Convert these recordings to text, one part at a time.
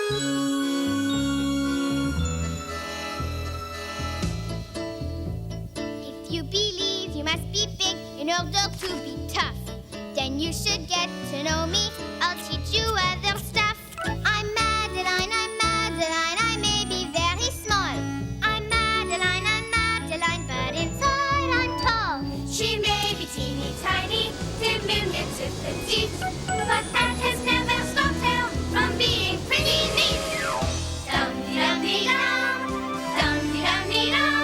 If you believe you must be big in order to be tough, then you should get to know me. I'll teach you other stuff. I'm Madeline, I may be very small. I'm Madeline, but inside I'm tall. She may be teeny tiny, diminutive petite, but that has never stopped her from being pretty neat. Dum-dee-dum-dee-dum, dum-dee-dum-dee-dum.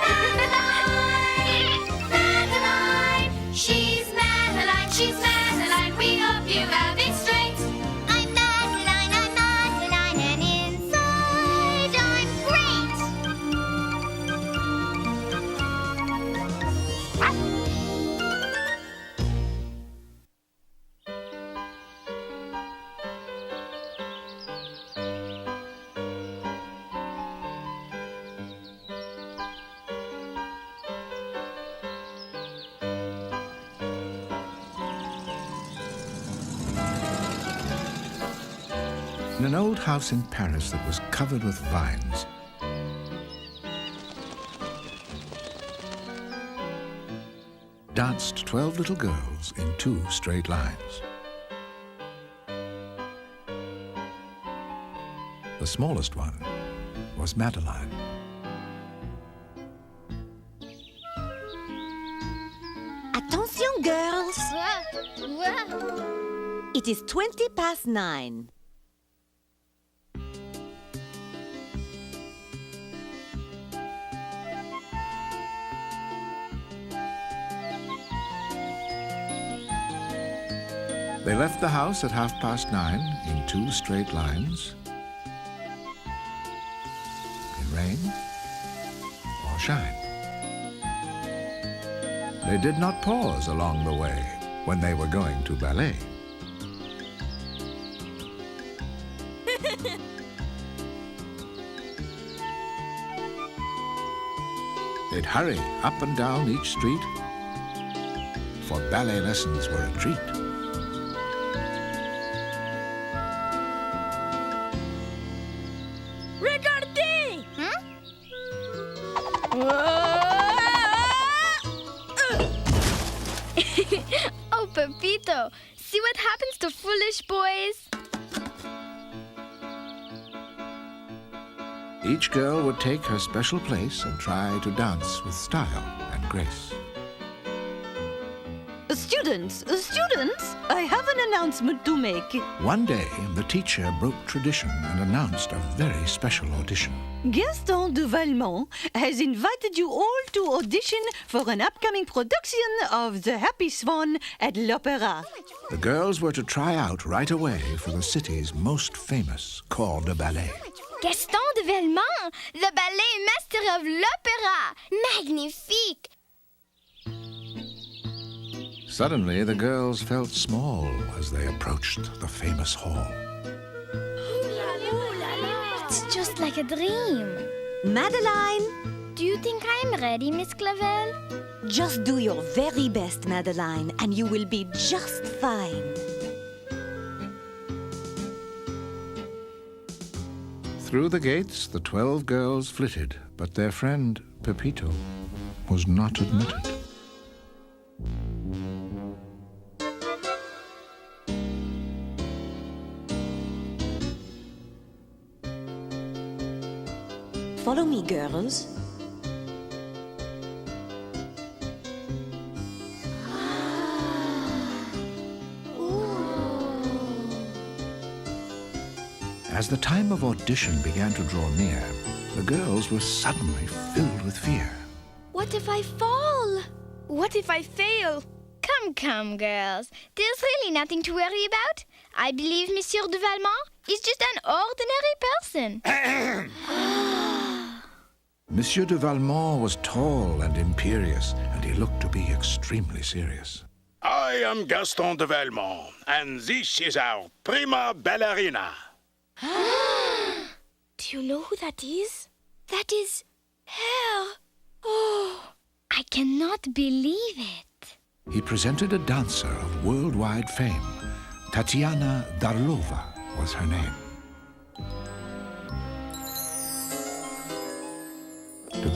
Madeline, Madeline, she's Madeline, we hope you have it straight. I'm Madeline, and inside I'm great. In an old house in Paris that was covered with vines, danced 12 little girls in 2 straight lines. The smallest one was Madeleine. Attention, girls! It is 9:20. They left the house at 9:30 in 2 straight lines, in rain or shine. They did not pause along the way when they were going to ballet. They'd hurry up and down each street, for ballet lessons were a treat. Regardez! Huh? Oh, Pepito, see what happens to foolish boys? Each girl would take her special place and try to dance with style and grace. Students, I have an announcement to make. One day, the teacher broke tradition and announced a very special audition. Gaston de Valmont has invited you all to audition for an upcoming production of The Happy Swan at l'Opéra. The girls were to try out right away for the city's most famous corps de ballet. Gaston de Valmont, the ballet master of l'opéra. Magnifique! Suddenly, the girls felt small as they approached the famous hall. It's just like a dream. Madeline, Do you think I'm ready, Miss Clavel? just do your very best, Madeline, and you will be just fine. Through the gates, the 12 girls flitted, but their friend, Pepito, was not admitted. Follow me, girls. As the time of audition began to draw near, the girls were suddenly filled with fear. What if I fall? What if I fail? Come, girls. There's really nothing to worry about. I believe Monsieur de Valmont is just an ordinary person. Monsieur de Valmont was tall and imperious, and he looked to be extremely serious. I am Gaston de Valmont, and this is our prima ballerina. Do you know who that is? That is her. Oh, I cannot believe it. He presented a dancer of worldwide fame. Tatiana Darlova was her name.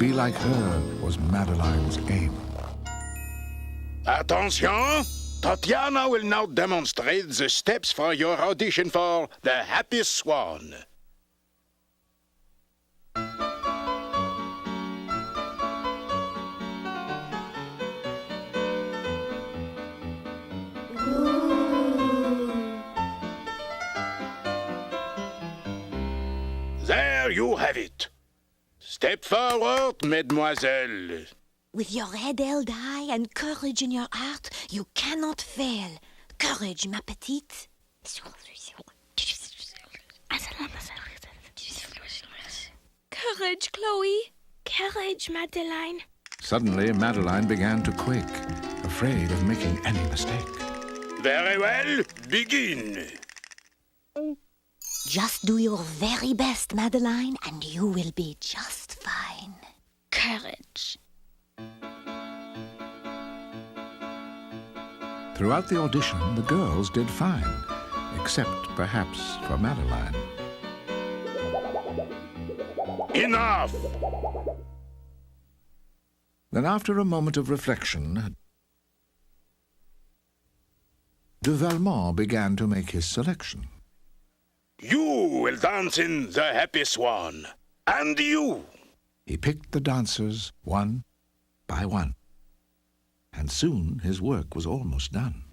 be like her was Madeline's aim. Attention! Tatiana will now demonstrate the steps for your audition for The Happy Swan. There you have it. Step forward, mademoiselle. With your head held high and courage in your heart, you cannot fail. Courage, ma petite. Courage, Chloe. Courage, Madeline. Suddenly, Madeline began to quake, afraid of making any mistake. Very well, begin. Just do your very best, Madeline, and you will be just fine. Courage. Throughout the audition, the girls did fine, except perhaps for Madeline. Enough! Then, after a moment of reflection, de Valmont began to make his selection. You will dance in The Happy Swan. And you. He picked the dancers one by one, and soon his work was almost done.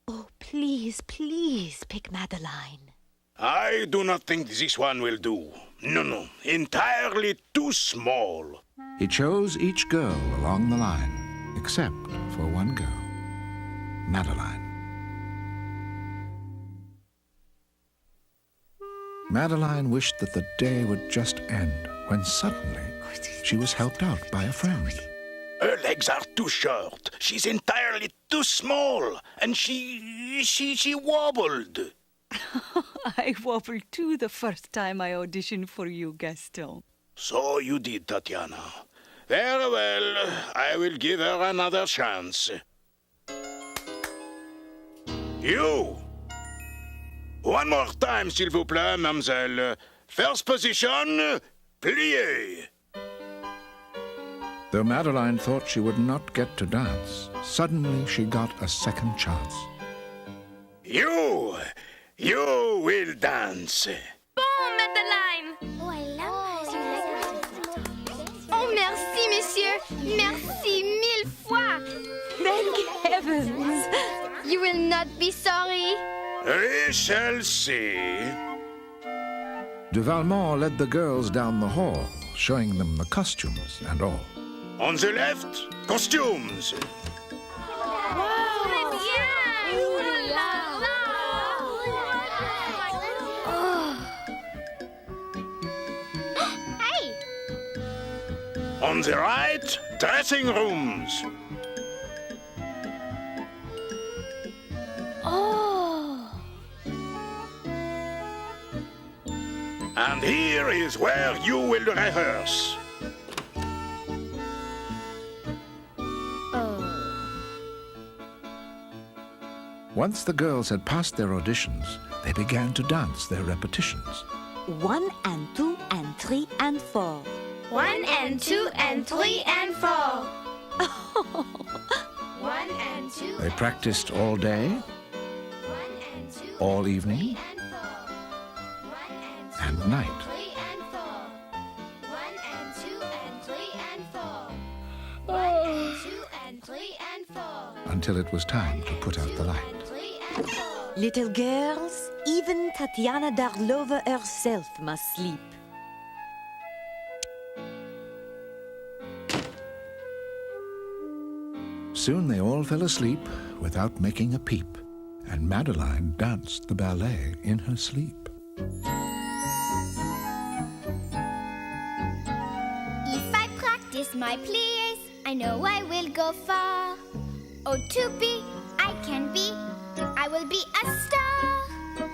Oh, please, please pick Madeline. I do not think this one will do. No, entirely too small. He chose each girl along the line, except for one girl, Madeline. Madeline wished that the day would just end, when suddenly she was helped out by a friend. Her legs are too short. She's entirely too small. And she wobbled. I wobbled too the first time I auditioned for you, Gaston. So you did, Tatiana. Very well. I will give her another chance. You! One more time, s'il vous plaît, mademoiselle. First position, plié. Though Madeline thought she would not get to dance, suddenly she got a second chance. You will dance. Bon, Madeline. Oh, I love Oh, merci, monsieur. Merci mille fois. Thank heavens! You will not be sorry. We shall see. De Valmont led the girls down the hall, showing them the costumes and all. On the left, costumes. Hey! On the right, dressing rooms. And here is where you will rehearse. Once the girls had passed their auditions, they began to dance their repetitions. 1 and 2 and 3 and 4. 1 and 2 and 3 and 4. 1 and 2. They practiced all day, 1 and 2. all evening, 1 and 2. and night. 3 and 4. 1 and 2 and 3 and 4. 1 and 2 and 3 and 4. Until it was time to put out the light. 3 and 4. Little girls, even Tatiana Darlova herself must sleep. Soon they all fell asleep without making a peep, and Madeline danced the ballet in her sleep. If I practice my pliés, I know I will go far. Oh, to be, I can be, I will be a star.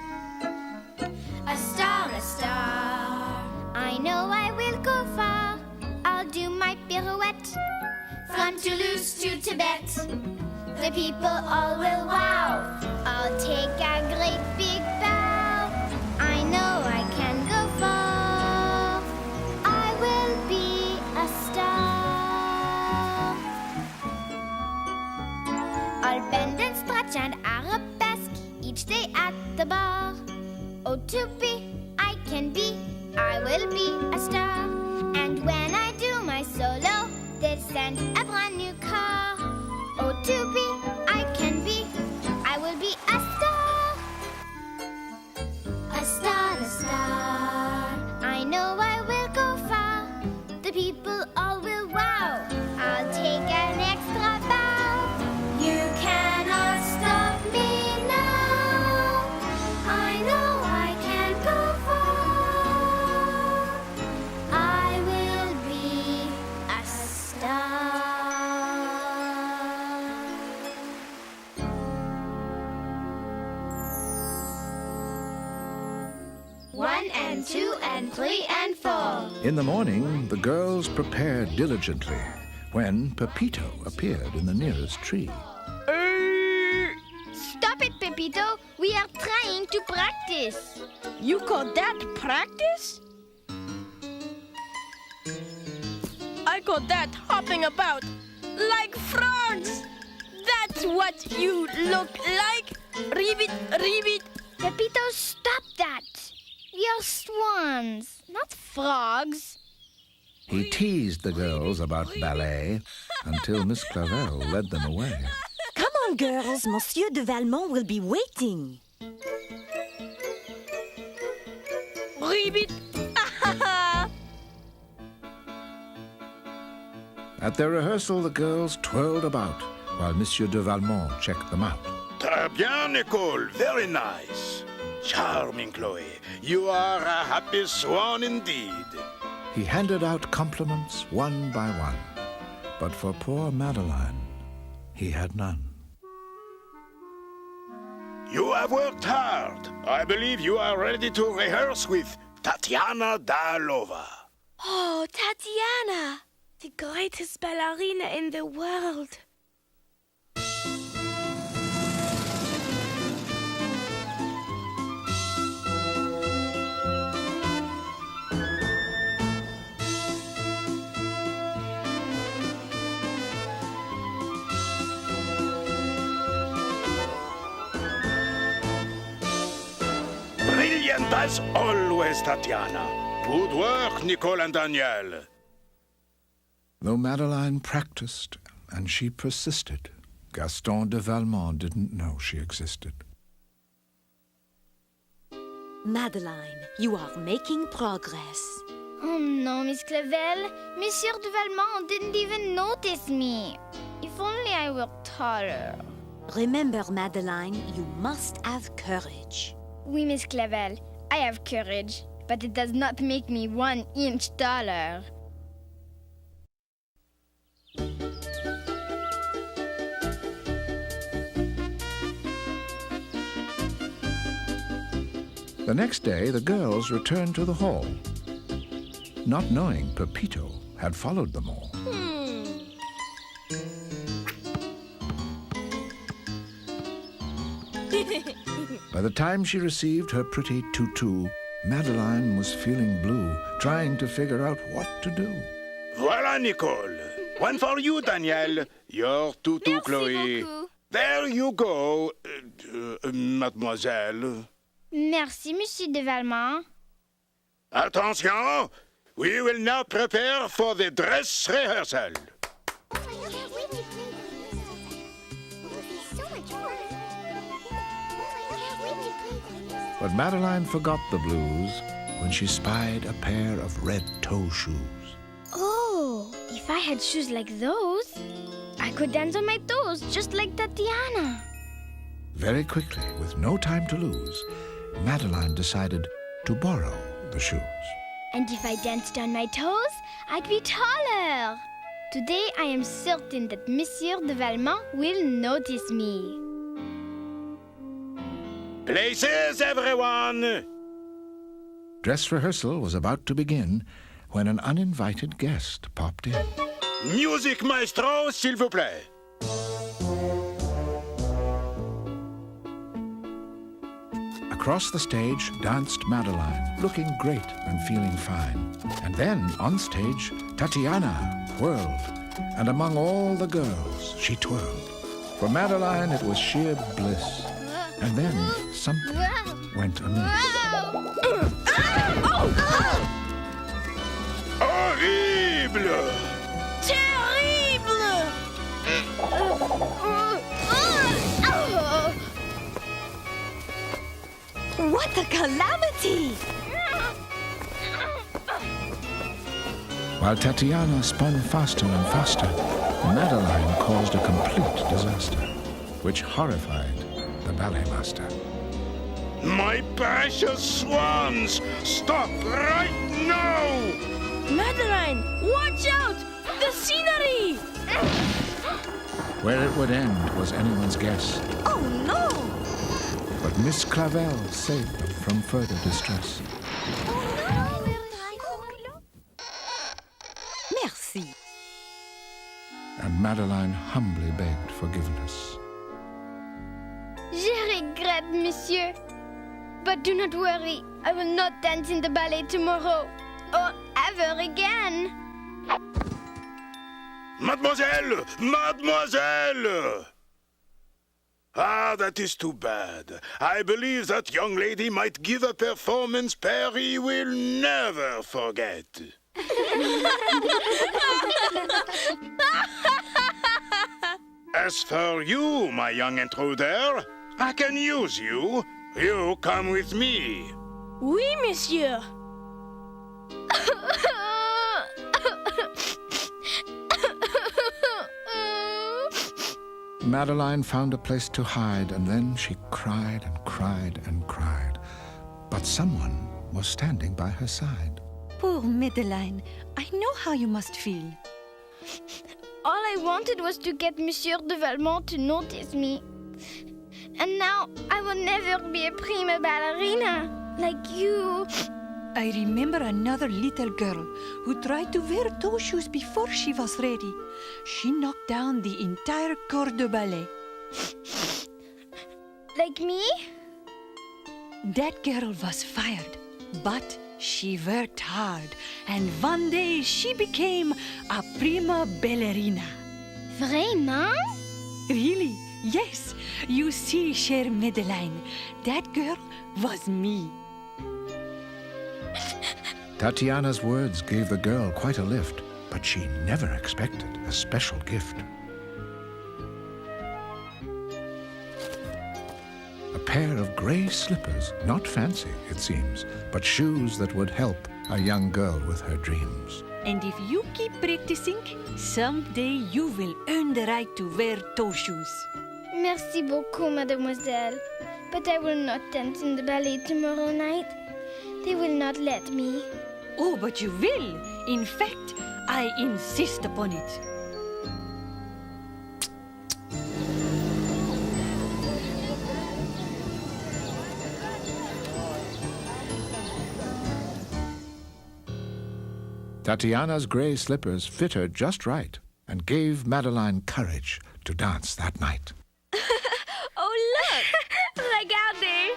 A star, a star. I know I will go far. I'll do my pirouette. From Toulouse to Tibet. The people all will wow. I'll take a great big bow. I know I can go far. I will be bar. Oh, to be, I can be, I will be a star. And when I do my solo, they'll send a brand new car. Oh, to be, I can be, I will be a star. A star, a star. I know I will go far. The people all will wow. I'll take an extra bow. You cannot stop me now. I know I can go far. I will be a star. One and two and three and four. In the morning, the girls prepared diligently when Pepito appeared in the nearest tree. Stop it, Pepito. We are trying to practice. You call that practice? I call that hopping about like frogs. That's what you look like. Ribbit, ribbit. Pepito, stop that. We are swans, not frogs. He teased the girls about ballet until Miss Clavel led them away. Come on, girls. Monsieur de Valmont will be waiting. Ribbit. At their rehearsal, the girls twirled about while Monsieur de Valmont checked them out. Très bien, Nicole. Very nice. Charming, Chloe. You are a happy swan indeed. He handed out compliments one by one, but for poor Madeline, he had none. You have worked hard. I believe you are ready to rehearse with Tatiana Dalova. Oh, Tatiana, the greatest ballerina in the world. Brilliant as always, Tatiana. Good work, Nicole and Danielle. Though Madeline practiced and she persisted, Gaston de Valmont didn't know she existed. Madeline, you are making progress. Oh no, Miss Clavel. Monsieur de Valmont didn't even notice me. If only I were taller. Remember, Madeline, you must have courage. Oui, Miss Clavel, I have courage, but it does not make me 1 inch taller. The next day, the girls returned to the hall, not knowing Pepito had followed them all. By the time she received her pretty tutu, Madeline was feeling blue, trying to figure out what to do. Voilà, Nicole. One for you, Danielle. Your tutu, Merci Chloe. beaucoup. There you go, mademoiselle. Merci, Monsieur de Valmont. Attention, we will now prepare for the dress rehearsal. But Madeline forgot the blues when she spied a pair of red toe shoes. Oh, if I had shoes like those, I could dance on my toes just like Tatiana. Very quickly, with no time to lose, Madeline decided to borrow the shoes. And if I danced on my toes, I'd be taller. Today I am certain that Monsieur de Valmont will notice me. Places, everyone! Dress rehearsal was about to begin when an uninvited guest popped in. Music maestro, s'il vous plaît. Across the stage danced Madeline, looking great and feeling fine. And then, on stage, Tatiana whirled, and among all the girls, she twirled. For Madeline, it was sheer bliss. And then something went amiss. Horrible! Terrible! What a calamity! While Tatiana spun faster and faster, Madeline caused a complete disaster, which horrified the ballet master. My precious swans! Stop right now! Madeline, watch out! The scenery! Where it would end was anyone's guess, Oh no! but Miss Clavel saved them from further distress. Merci. And Madeline humbly begged forgiveness. Je regrette, monsieur. But do not worry, I will not dance in the ballet tomorrow or ever again. Mademoiselle! Mademoiselle! Ah, that is too bad. I believe that young lady might give a performance Perry will never forget. As for you, my young intruder, I can use you. You come with me. Oui, monsieur. Madeline found a place to hide, and then she cried and cried and cried. But someone was standing by her side. Poor Madeline, I know how you must feel. All I wanted was to get Monsieur de Valmont to notice me. And now I will never be a prima ballerina like you. I remember another little girl who tried to wear toe shoes before she was ready. She knocked down the entire corps de ballet. Like me? That girl was fired, but she worked hard, and one day she became a prima ballerina. Vraiment? Really? Yes. You see, chère Madeleine, that girl was me. Tatiana's words gave the girl quite a lift, but she never expected a special gift. A pair of gray slippers, not fancy, it seems, but shoes that would help a young girl with her dreams. And if you keep practicing, someday you will earn the right to wear toe shoes. Merci beaucoup, mademoiselle. But I will not dance in the ballet tomorrow night. They will not let me. Oh, but you will. In fact, I insist upon it. Tatiana's gray slippers fit her just right and gave Madeline courage to dance that night. Oh, look! Regardez!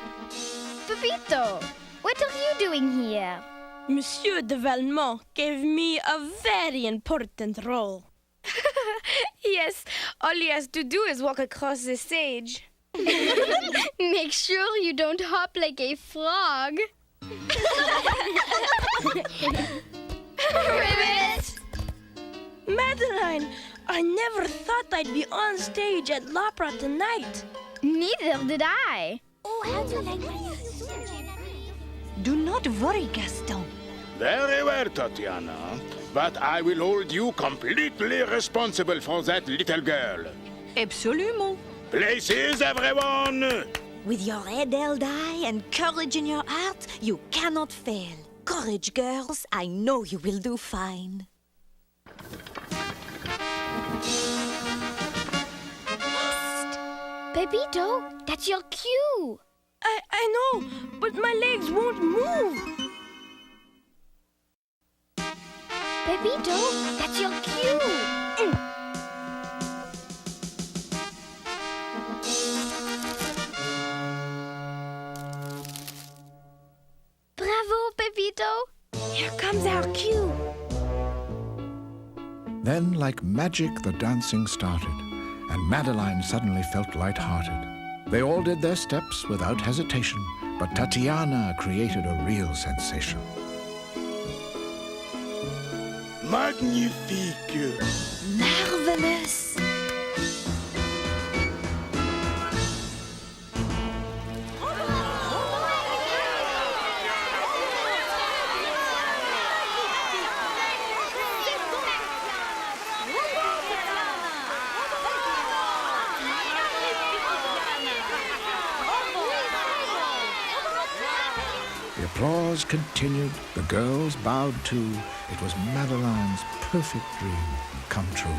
Pepito, what are you doing here? Monsieur de Valmont gave me a very important role. Yes, all he has to do is walk across the stage. Make sure you don't hop like a frog. Ribbit! Madeline, I never thought I'd be on stage at l'opera tonight. Neither did I. Oh, how do you like Do not worry, Gaston. Very well, Tatiana. But I will hold you completely responsible for that little girl. Absolument. Places, everyone! With your head held high and courage in your heart, you cannot fail. Courage, girls. I know you will do fine. Pepito, that's your cue. I know, but my legs won't move. Pepito, that's your cue. Bravo, Pepito. Here comes our cue. Then, like magic, the dancing started, and Madeline suddenly felt lighthearted. They all did their steps without hesitation, but Tatiana created a real sensation. Magnifique! Marvelous! The applause continued, the girls bowed too. It was Madeline's perfect dream come true.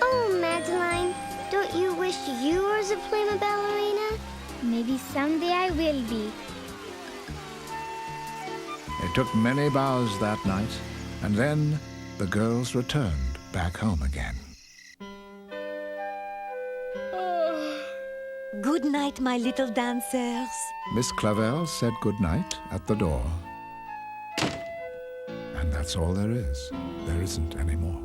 Oh, Madeline, don't you wish you were a prima ballerina? Maybe someday I will be. It took many bows that night, and then the girls returned back home again. Good night, my little dancers. Miss Clavel said good night at the door. And that's all there is. There isn't any more.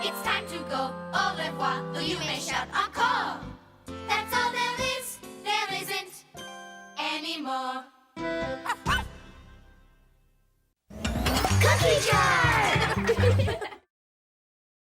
It's time to go. Au revoir, though you may shout encore. That's all there is. There isn't anymore. Cookie